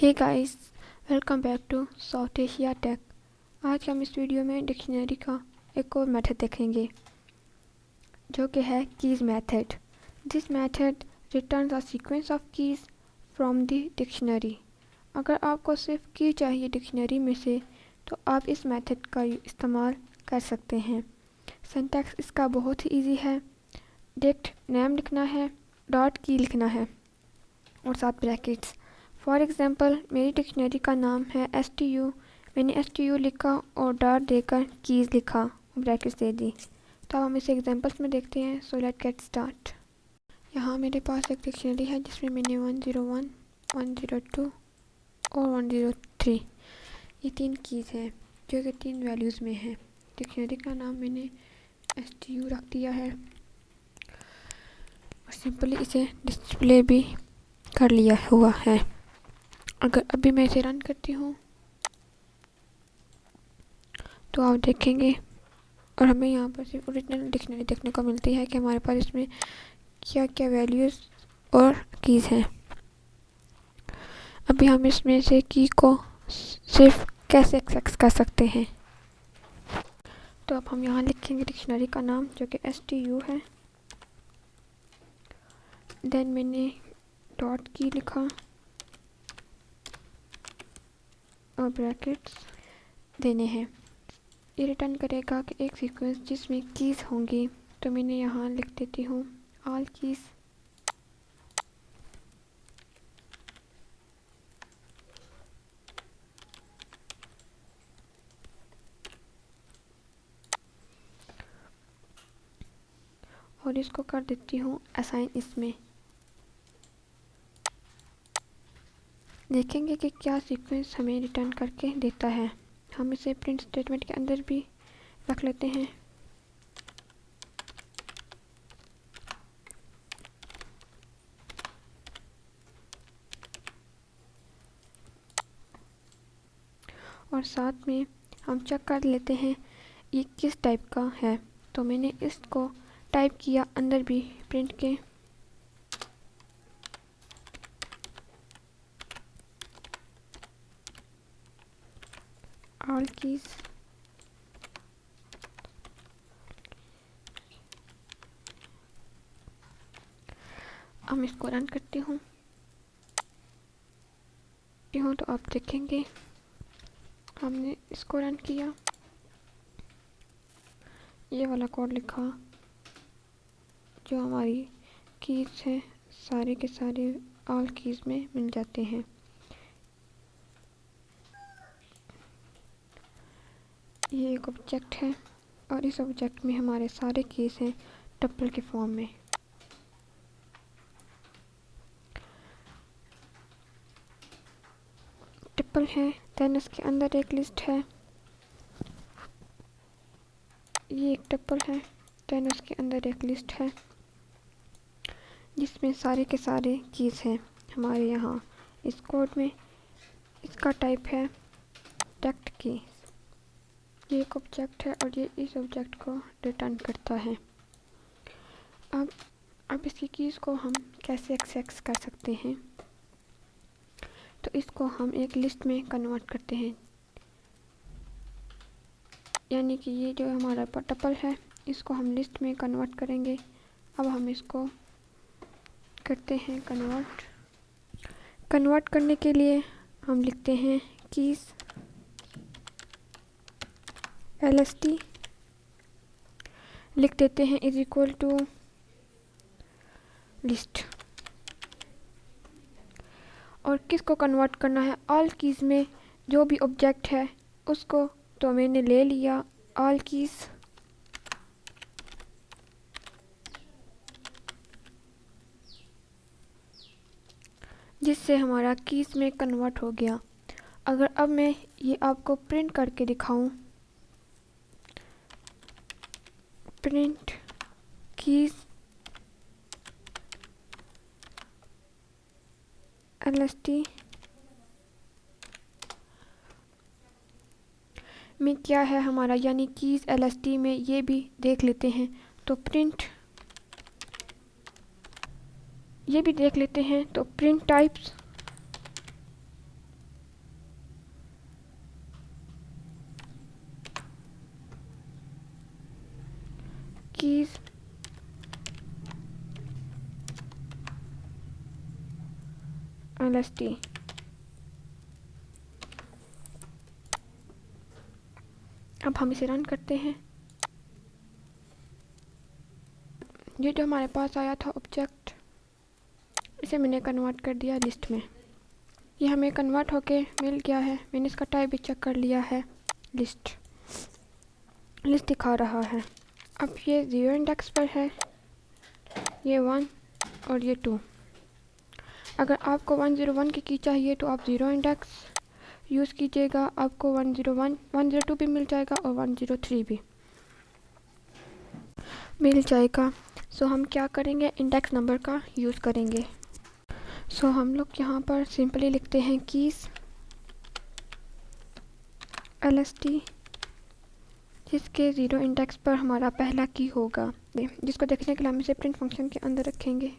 Hey guys, welcome back to South Asia Tech. आज हम इस वीडियो में डिक्शनरी का एक और मेथड देखेंगे जो कि है keys method. This method returns a sequence of keys from the dictionary. अगर आपको सिर्फ की चाहिए डिक्शनरी में से तो आप इस मेथड का इस्तेमाल कर सकते हैं। सिंटैक्स इसका बहुत ही ईजी है। डिक्ट नेम लिखना है, डॉट की लिखना है और साथ ब्रैकेट्स। फॉर एग्ज़ाम्पल मेरी डिक्शनरी का नाम है STU। मैंने STU लिखा और डॉट देकर कीज़ लिखा, ब्रैकेट्स दे दी। तो अब हम इसे एग्जांपल्स में देखते हैं। So let get start. यहाँ मेरे पास एक डिक्शनरी है जिसमें मैंने 101, 102 और 103 ये 3 कीज़ हैं जो कि 3 वैल्यूज़ में हैं। डिक्शनरी का नाम मैंने STU रख दिया है और सिंपली इसे डिस्प्ले भी कर लिया हुआ है। अगर अभी मैं इसे रन करती हूँ तो आप देखेंगे और हमें यहाँ पर सिर्फ ओरिजिनल डिक्शनरी देखने को मिलती है कि हमारे पास इसमें क्या क्या वैल्यूज़ और कीज़ हैं। अभी हम इसमें से की को सिर्फ कैसे एक्सेस कर सकते हैं, तो अब हम यहाँ लिखेंगे डिक्शनरी का नाम जो कि STU है। देन मैंने डॉट की लिखा और ब्रैकेट्स देने हैं। ये रिटर्न करेगा कि एक सीक्वेंस जिसमें कीज़ होंगी। तो मैंने यहाँ लिख देती हूँ ऑल कीज़। और इसको कर देती हूँ असाइन इसमें। देखेंगे कि क्या सीक्वेंस हमें रिटर्न करके देता है। हम इसे प्रिंट स्टेटमेंट के अंदर भी रख लेते हैं। और साथ में हम चेक कर लेते हैं ये किस टाइप का है। तो मैंने इसको टाइप किया अंदर भी प्रिंट के। ऑल कीज़ हम इसको रन करती हूँ तो आप देखेंगे हमने इसको रन किया, ये वाला कोड लिखा, जो हमारी कीज़ है सारे के सारे ऑल कीज़ में मिल जाते हैं। ये एक ऑब्जेक्ट है और इस ऑब्जेक्ट में हमारे सारे कीज़ हैं टप्पल के फॉर्म में। टप्पल है, देन उसके अंदर एक लिस्ट है। ये एक टप्पल है, देन उसके अंदर एक लिस्ट है जिसमें सारे के सारे कीज़ हैं हमारे यहाँ इस कोड में। इसका टाइप है टेक्स्ट की। ये एक ऑब्जेक्ट है और ये इस ऑब्जेक्ट को रिटर्न करता है। अब इसकी कीज़ को हम कैसे एक्सेस कर सकते हैं, तो इसको हम एक लिस्ट में कन्वर्ट करते हैं। यानी कि ये जो हमारा टप्पल है इसको हम लिस्ट में कन्वर्ट करेंगे। अब हम इसको करते हैं कन्वर्ट करने के लिए हम लिखते हैं कीज़ LST लिख देते हैं इज इक्वल टू लिस्ट। और किसको कन्वर्ट करना है, ऑल कीज़ में जो भी ऑब्जेक्ट है उसको। तो मैंने ले लिया ऑल कीज़, जिससे हमारा कीज़ में कन्वर्ट हो गया। अगर अब मैं ये आपको प्रिंट करके दिखाऊं, प्रिंट कीज़ LST में क्या है हमारा, यानी कीज़ LST में ये भी देख लेते हैं। तो प्रिंट ये भी देख लेते हैं। तो प्रिंट टाइप्स कीज lst। अब हम इसे रन करते हैं। ये जो हमारे पास आया था ऑब्जेक्ट, इसे मैंने कन्वर्ट कर दिया लिस्ट में। ये हमें कन्वर्ट होके मिल गया है। मैंने इसका टाइप भी चेक कर लिया है, लिस्ट दिखा रहा है। अब ये 0 इंडेक्स पर है, ये 1 और ये 2। अगर आपको 101 की की चाहिए तो आप 0 इंडेक्स यूज़ कीजिएगा, आपको 101, 102 भी मिल जाएगा और 103 भी मिल जाएगा। सो हम क्या करेंगे, इंडेक्स नंबर का यूज़ करेंगे। सो हम लोग यहाँ पर सिंपली लिखते हैं कीज़ lst, जिसके 0 इंडेक्स पर हमारा पहला की होगा, जिसको देखने के लिए हम इसे प्रिंट फंक्शन के अंदर रखेंगे।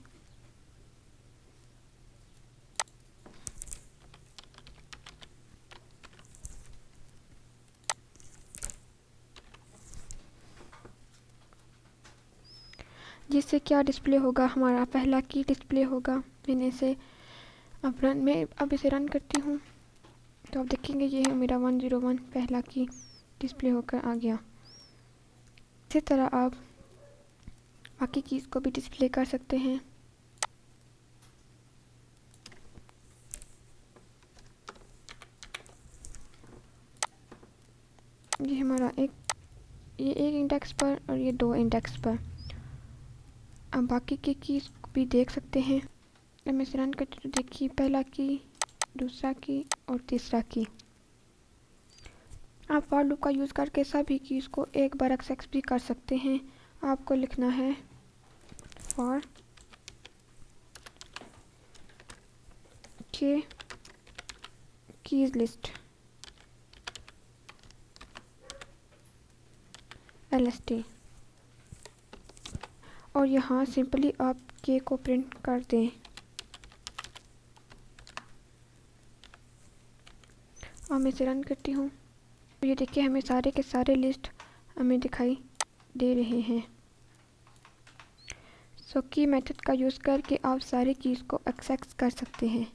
जिससे क्या डिस्प्ले होगा, हमारा पहला की डिस्प्ले होगा। मैंने इसे अब इसे रन करती हूँ तो आप देखेंगे ये है मेरा 101 पहला की डिस्प्ले होकर आ गया। इसी तरह आप बाकी कीज़ को भी डिस्प्ले कर सकते हैं। ये हमारा ये एक इंडेक्स पर और ये 2 इंडेक्स पर। अब बाकी की कीज़ भी देख सकते हैं। अब मैं इसे रन करती हूँ तो देखिए पहला की, दूसरा की और तीसरा की। आप फॉर लूप का यूज़ करके सभी कीज़ को एक बार एक्सेस भी कर सकते हैं। आपको लिखना है फॉर के कीज़ लिस्ट lst और यहाँ सिंपली आप के को प्रिंट कर दें। और मैं इसे रन करती हूँ तो ये देखिए हमें सारे के सारे लिस्ट हमें दिखाई दे रहे हैं। सो की मेथड का यूज़ करके आप सारे कीज़ को एक्सेस कर सकते हैं।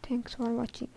Thanks for watching.